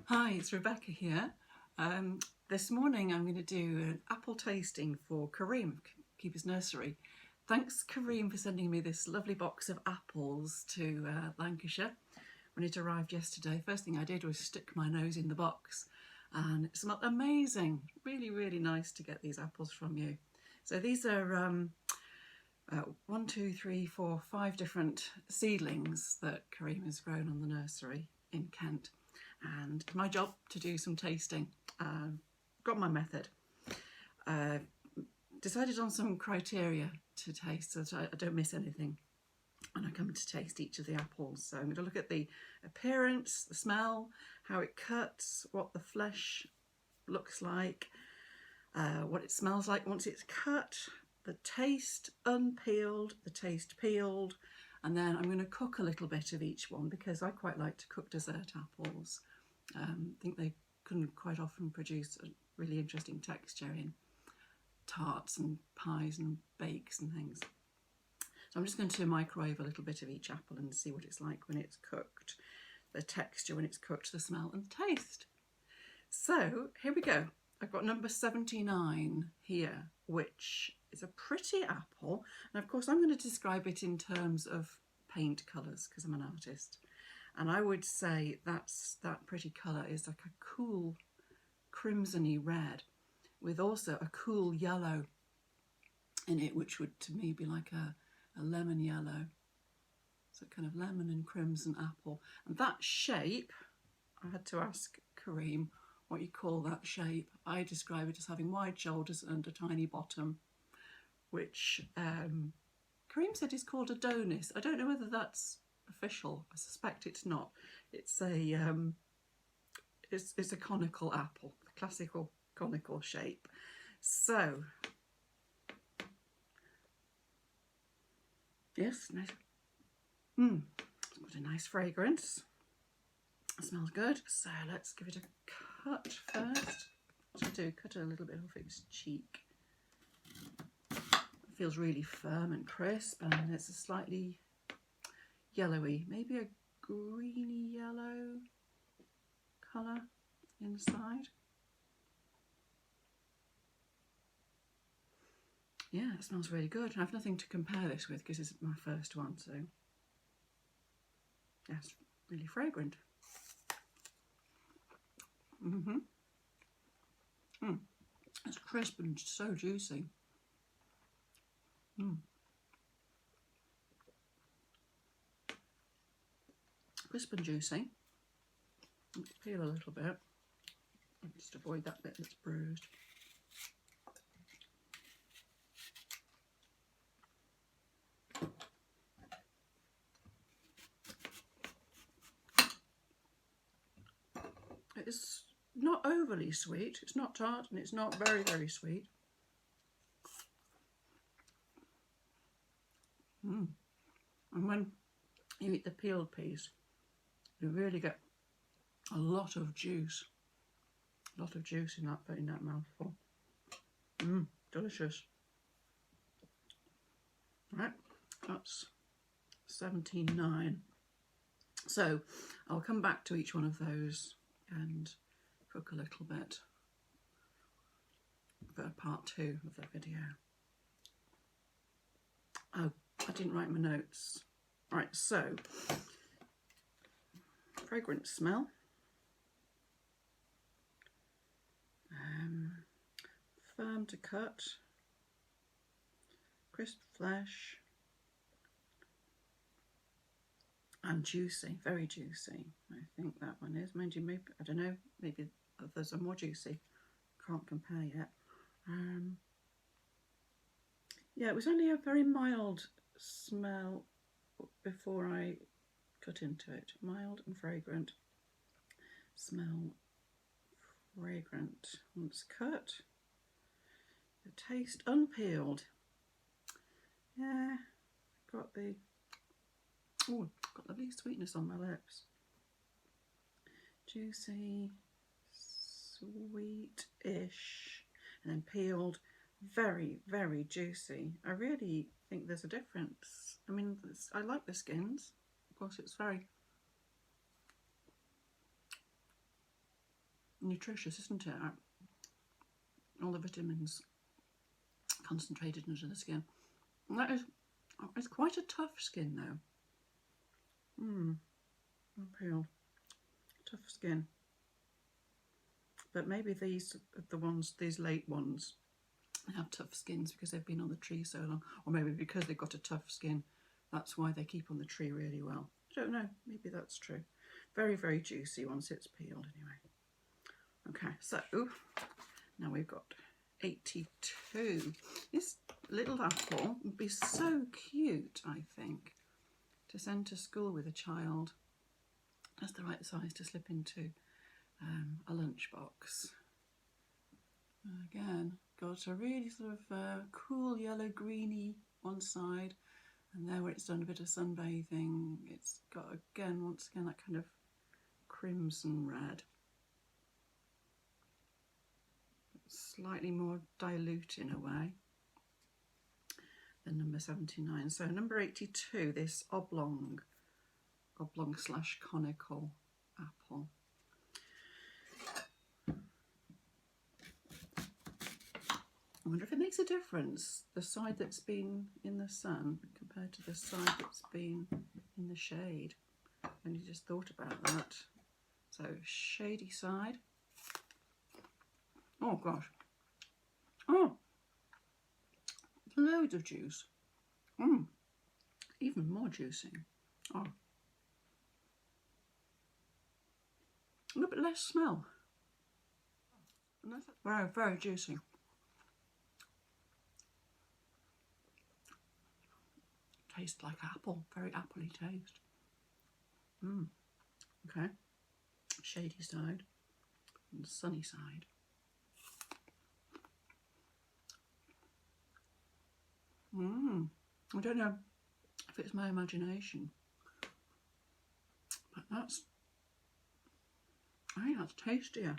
Hi, it's Rebecca here. This morning I'm going to do an apple tasting for Kareem, Keepers Nursery. Thanks Kareem for sending me this lovely box of apples to Lancashire. When it arrived yesterday, first thing I did was stick my nose in the box and it smelled amazing. Really, really nice to get these apples from you. So these are 1, 2, 3, 4, 5 different seedlings that Kareem has grown on the nursery in Kent. And it's my job to do some tasting. Got my method. Decided on some criteria to taste so that I don't miss anything when I come to taste each of the apples. So I'm going to look at the appearance, the smell, how it cuts, what the flesh looks like, what it smells like once it's cut, the taste unpeeled, the taste peeled, and then I'm going to cook a little bit of each one because I quite like to cook dessert apples. I think they couldn't quite often produce a really interesting texture in tarts and pies and bakes and things. So I'm just going to microwave a little bit of each apple and see what it's like when it's cooked, the texture when it's cooked, the smell and the taste. So here we go. I've got number 79 here, which is a pretty apple. And of course I'm going to describe it in terms of paint colours because I'm an artist. And I would say that pretty colour is like a cool crimsony red with also a cool yellow in it, which would to me be like a lemon yellow. So kind of lemon and crimson apple. And that shape, I had to ask Kareem what you call that shape. I describe it as having wide shoulders and a tiny bottom, which Kareem said is called a donis. I don't know whether that's official. I suspect it's not. It's a conical apple, the classical conical shape. So yes, nice. It's got a nice fragrance. It smells good. So let's give it a cut first. What I do, cut a little bit off its cheek. It feels really firm and crisp, and it's a slightly yellowy, maybe a greeny yellow colour inside. Yeah, it smells really good. I have nothing to compare this with because it's my first one, so yeah, it's really fragrant. It's crisp and so juicy. Crisp and juicy. Let's peel a little bit. Just avoid that bit that's bruised. It's not overly sweet. It's not tart and it's not very, very sweet. And when you eat the peeled piece, you really get a lot of juice. A lot of juice in that mouthful. Delicious. Right, that's 79. So I'll come back to each one of those and cook a little bit for part 2 of the video. Oh, I didn't write my notes. Right, so fragrant smell. Firm to cut. Crisp flesh. And juicy, very juicy. I think that one is. Mind you, maybe, I don't know, maybe others are more juicy. Can't compare yet. Yeah, it was only a very mild smell before I cut into it. Mild and fragrant. Smell fragrant once cut. The taste unpeeled. Yeah, got the lovely sweetness on my lips. Juicy, sweet-ish, and then peeled. Very, very juicy. I really think there's a difference. I mean, I like the skins. Of course, it's very nutritious, isn't it? All the vitamins concentrated into the skin. And that is, it's quite a tough skin though. Peeled. Tough skin. But maybe these are the ones, these late ones, have tough skins because they've been on the tree so long, or maybe because they've got a tough skin, that's why they keep on the tree really well. I don't know, maybe that's true. Very, very juicy once it's peeled anyway. Okay, so now we've got 82. This little apple would be so cute, I think, to send to school with a child. That's the right size to slip into a lunchbox. Again, got a really sort of cool yellow greeny one side, and there where it's done a bit of sunbathing, it's got once again that kind of crimson red. Slightly more dilute in a way than number 79. So number 82, this oblong slash conical apple. I wonder if it makes a difference, the side that's been in the sun compared to the side that's been in the shade. And you just thought about that. So shady side. Oh gosh. Oh, loads of juice. Even more juicy. Oh. A little bit less smell. Very, very juicy. Tastes like apple, very appley taste. Okay. Shady side and sunny side. I don't know if it's my imagination, but I think that's tastier.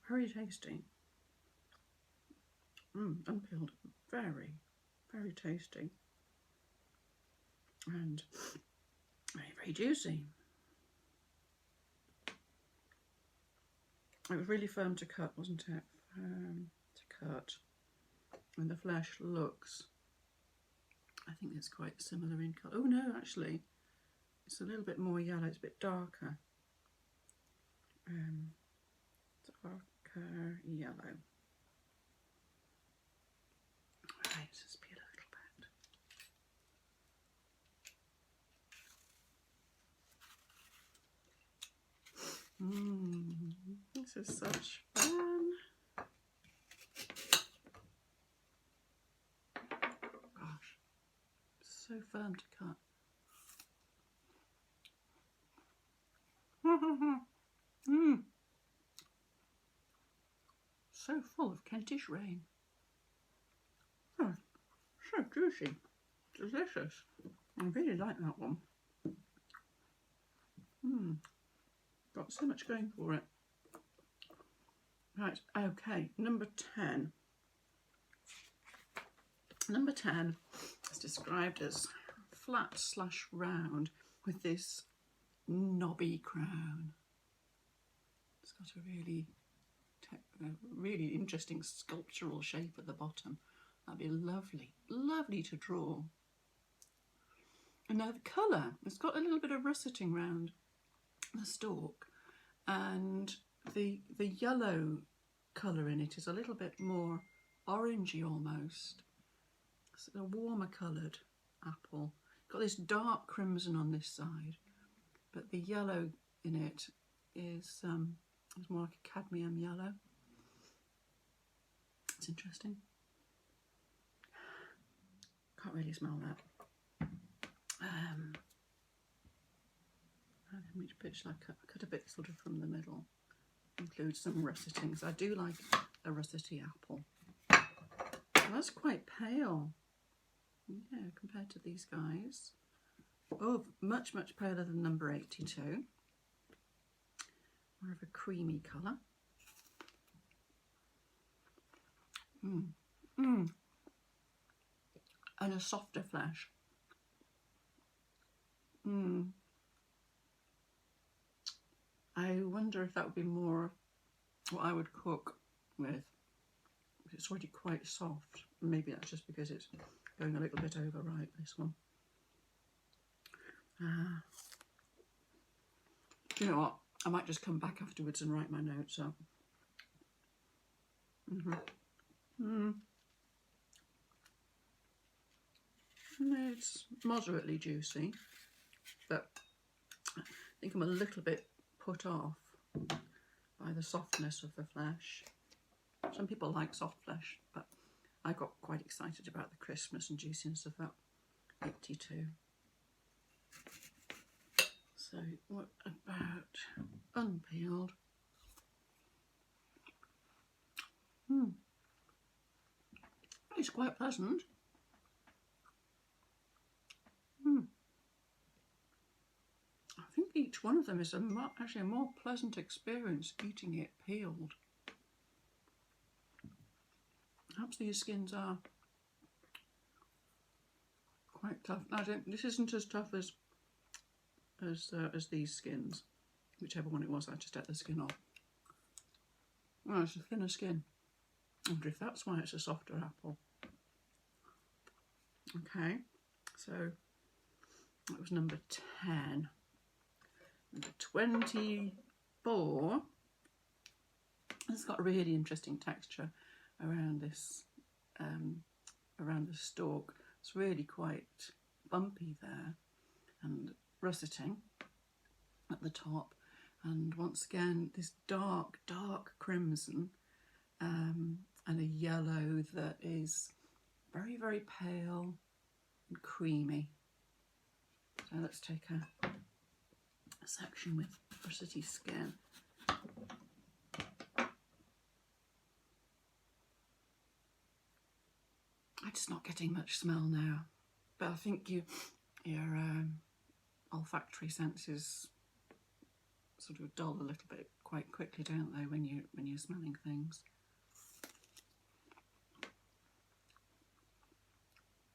Very tasty. Unpeeled. Very, very tasty. And very, very juicy. It was really firm to cut, wasn't it? To cut. And the flesh looks, I think it's quite similar in colour. Oh no, actually, it's a little bit more yellow, it's a bit darker. Darker yellow. Right, let's peel a little bit. This is such fun. Gosh, so firm to cut. So full of Kentish rain. Oh, so juicy, delicious. I really like that one. Got so much going for it. Right, okay, number 10. Number 10 is described as flat slash round with this knobby crown. It's got a really interesting sculptural shape at the bottom. That'd be lovely, lovely to draw. And now the colour, it's got a little bit of russeting round the stalk, and the yellow colour in it is a little bit more orangey almost. It's a warmer coloured apple. Got this dark crimson on this side, but the yellow in it is more like a cadmium yellow. It's interesting. Can't really smell that. Which bit should I cut? I cut a bit sort of from the middle. Include some russetings. I do like a russety apple. Well, that's quite pale. Yeah, compared to these guys. Oh, much, much paler than number 82. More of a creamy colour. And a softer flesh. I wonder if that would be more what I would cook with. It's already quite soft. Maybe that's just because it's going a little bit overripe, this one. Do you know what? I might just come back afterwards and write my notes up. It's moderately juicy, but I think I'm a little bit put off by the softness of the flesh. Some people like soft flesh, but I got quite excited about the crispness and juiciness of that 82. So what about unpeeled? It's quite pleasant. I think each one of them is actually a more pleasant experience eating it peeled. Perhaps these skins are quite tough. This isn't as tough as these skins, whichever one it was. I just ate the skin off. Well, it's a thinner skin. I wonder if that's why it's a softer apple. Okay, so that was number 10. Number 24. It's got a really interesting texture around this, around the stalk. It's really quite bumpy there and russeting at the top. And once again, this dark, dark crimson and a yellow that is very, very pale and creamy. So let's take a section with russety skin. I'm just not getting much smell now, but I think your olfactory senses sort of dull a little bit quite quickly, don't they, when you're smelling things.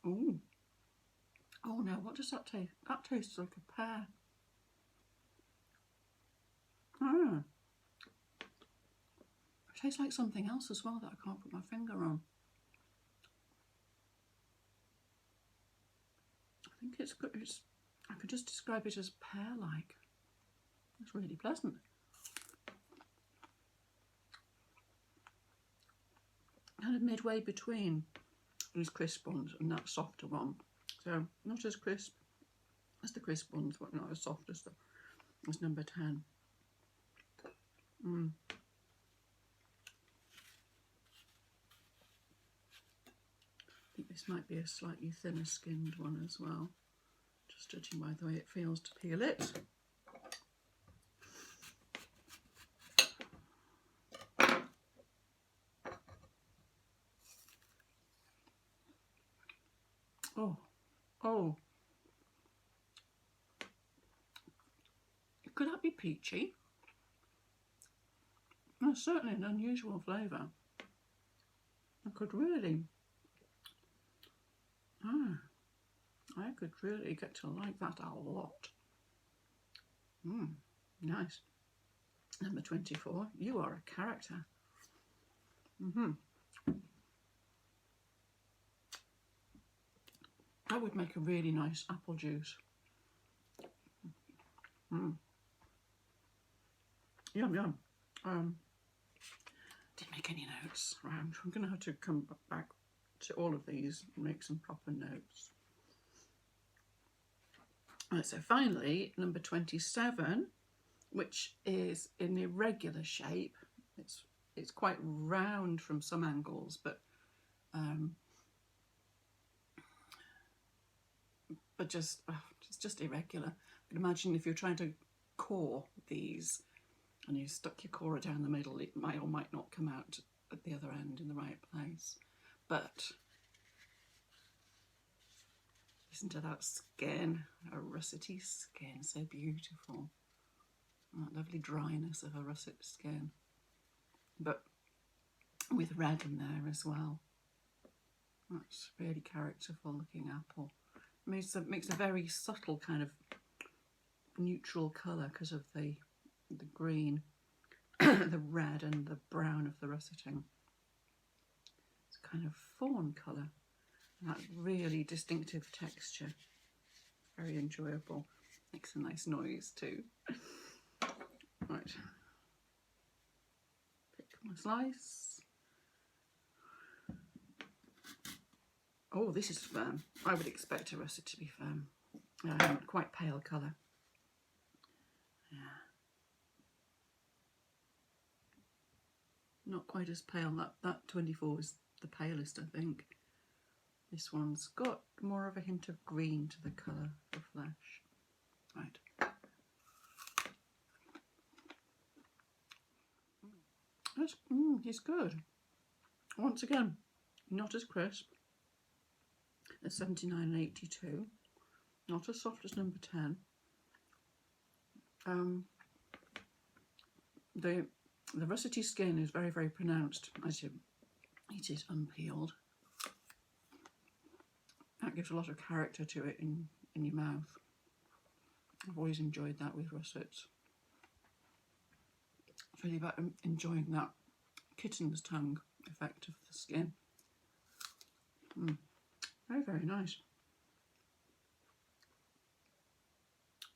Ooh. Oh no, what does that taste? That tastes like a pear. It tastes like something else as well that I can't put my finger on. I think it's good. I could just describe it as pear-like. It's really pleasant. Kind of midway between these crisp ones and that softer one. So not as crisp as the crisp ones, but not as soft as number 10. I think this might be a slightly thinner skinned one as well, just judging by the way it feels to peel it. Oh, could that be peachy? That's certainly an unusual flavour. I could really, I could really get to like that a lot. Nice. Number 24, you are a character. That would make a really nice apple juice. Yum, yum. Didn't make any notes. Right, I'm going to have to come back to all of these and make some proper notes. Right, so finally, number 27, which is in irregular shape. It's quite round from some angles, but it's just irregular. You can imagine if you're trying to core these and you stuck your corer down the middle, it might or might not come out at the other end in the right place. But listen to that skin, a russety skin, so beautiful. That lovely dryness of a russet skin, but with red in there as well. That's really characterful looking apple. Makes a very subtle kind of neutral colour because of the green the red and the brown of the russeting. It's kind of fawn colour, and that really distinctive texture. Very enjoyable. Makes a nice noise too. Right, pick my slice. Oh, this is firm. I would expect a russet to be firm. Quite pale colour. Yeah. Not quite as pale. That 24 is the palest, I think. This one's got more of a hint of green to the colour of the flesh. Right. It's good. Once again, not as crisp as 79 and 82. Not as soft as number 10. The russety skin is very, very pronounced as you eat it unpeeled. That gives a lot of character to it in your mouth. I've always enjoyed that with russets. It's really about enjoying that kitten's tongue effect of the skin. Very, very nice.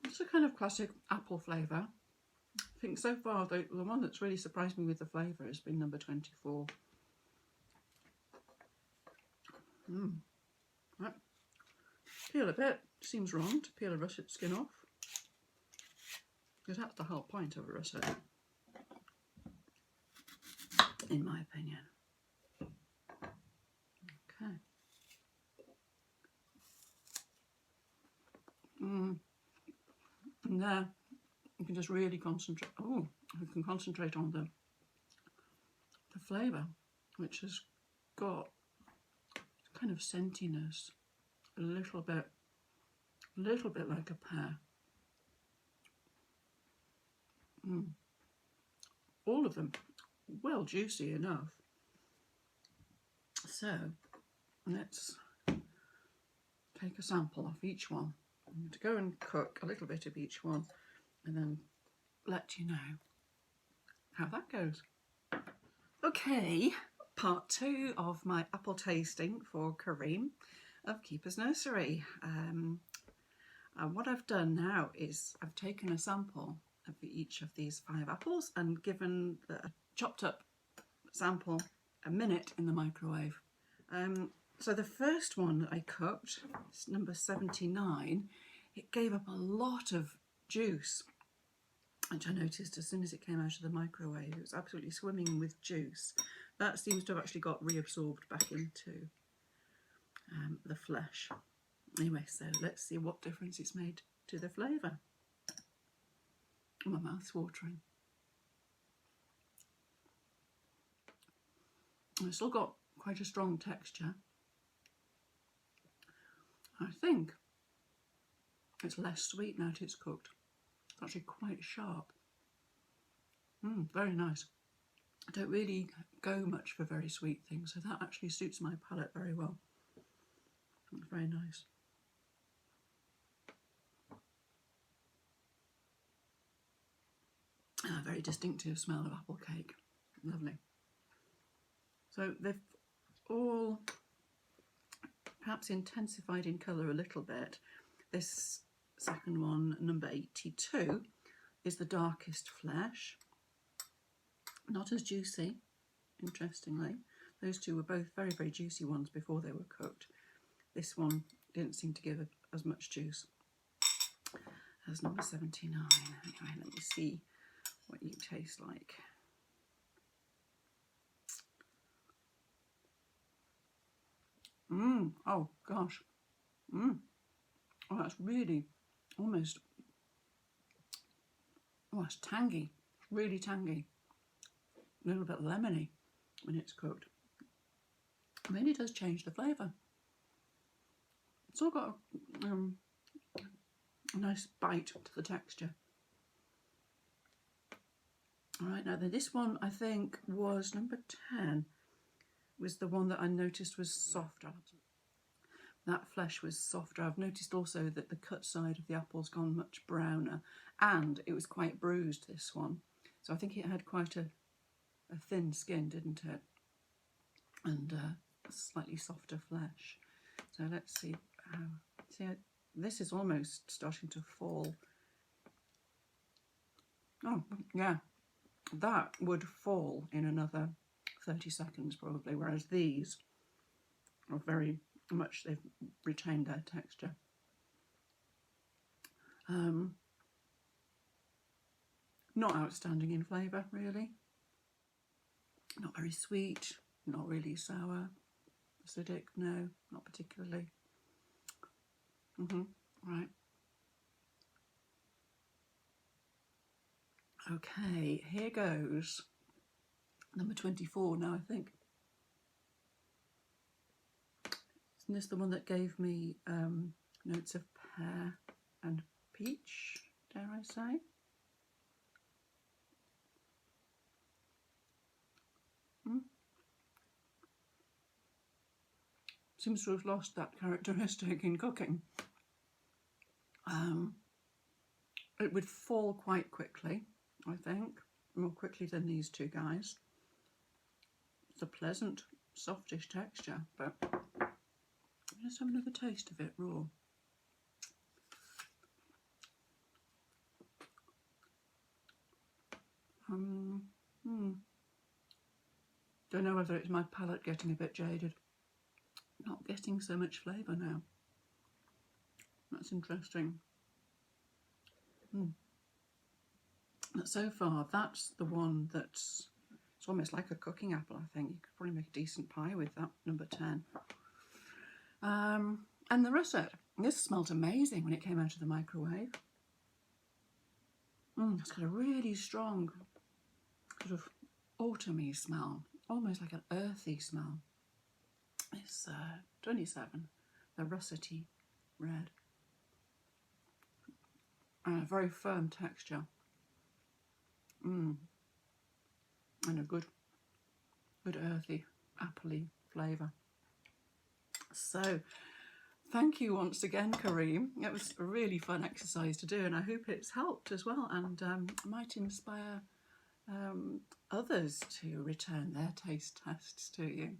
It's a kind of classic apple flavour. I think so far the one that's really surprised me with the flavour has been number 24. Right. Peel a bit. Seems wrong to peel a russet skin off, because that's the whole point of a russet, in my opinion. Okay. And there you can just really concentrate. Oh, you can concentrate on the flavour, which has got kind of scentiness, a little bit like a pear. All of them well juicy enough. So let's take a sample off each one. I'm going to go and cook a little bit of each one and then let you know how that goes. Okay, part 2 of my apple tasting for Kareem of Keepers Nursery. What I've done now is I've taken a sample of each of these 5 apples and given the chopped up sample a minute in the microwave. So the first one that I cooked, it's number 79, it gave up a lot of juice, which I noticed as soon as it came out of the microwave. It was absolutely swimming with juice. That seems to have actually got reabsorbed back into the flesh. Anyway, so let's see what difference it's made to the flavour. My mouth's watering. It's still got quite a strong texture. I think it's less sweet now that it's cooked. It's actually quite sharp. Very nice. I don't really go much for very sweet things, so that actually suits my palate very well. It's very nice. A very distinctive smell of apple cake. Lovely. So they've all perhaps intensified in colour a little bit. This second one, number 82, is the darkest flesh. Not as juicy, interestingly. Those two were both very, very juicy ones before they were cooked. This one didn't seem to give as much juice as number 79. Anyway, let me see what you taste like. Oh gosh. Oh, that's really almost, oh, it's tangy. It's really tangy. A little bit lemony when it's cooked. It really does change the flavour. It's all got a nice bite to the texture. Alright, now then this one I think was number 10, was the one that I noticed was softer. That flesh was softer. I've noticed also that the cut side of the apple's gone much browner, and it was quite bruised, this one. So I think it had quite a a thin skin, didn't it? And slightly softer flesh. So let's see how. See, this is almost starting to fall. Oh, yeah, that would fall in another 30 seconds probably, whereas these are very much, they've retained their texture. Not outstanding in flavour, really. Not very sweet, not really sour, acidic, no, not particularly. Right. Okay, here goes number 24 now, I think. Isn't this the one that gave me notes of pear and peach, dare I say? Seems to have lost that characteristic in cooking. It would fall quite quickly, I think, more quickly than these two guys. It's a pleasant, softish texture, but let's have another taste of it raw. Don't know whether it's my palate getting a bit jaded. Not getting so much flavour now. That's interesting. So far, that's the one that's, it's almost like a cooking apple, I think. You could probably make a decent pie with that, number 10. And the russet. This smelled amazing when it came out of the microwave. It's got a really strong sort of autumny smell, almost like an earthy smell. It's 27, the russety red. And a very firm texture. And a good earthy, appley flavour. So, thank you once again, Kareem. It was a really fun exercise to do, and I hope it's helped as well, and might inspire others to return their taste tests to you.